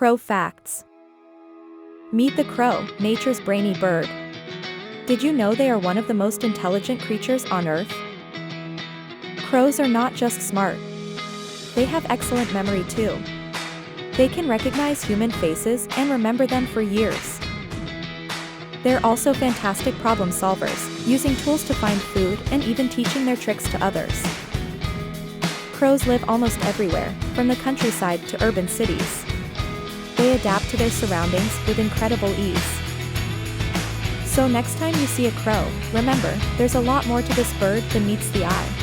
Crow facts. Meet the crow, nature's brainy bird. Did you know they are one of the most intelligent creatures on Earth? Crows are not just smart. They have excellent memory too. They can recognize human faces and remember them for years. They're also fantastic problem solvers, using tools to find food and even teaching their tricks to others. Crows live almost everywhere, from the countryside to urban cities. They adapt to their surroundings with incredible ease. So next time you see a crow, remember, there's a lot more to this bird than meets the eye.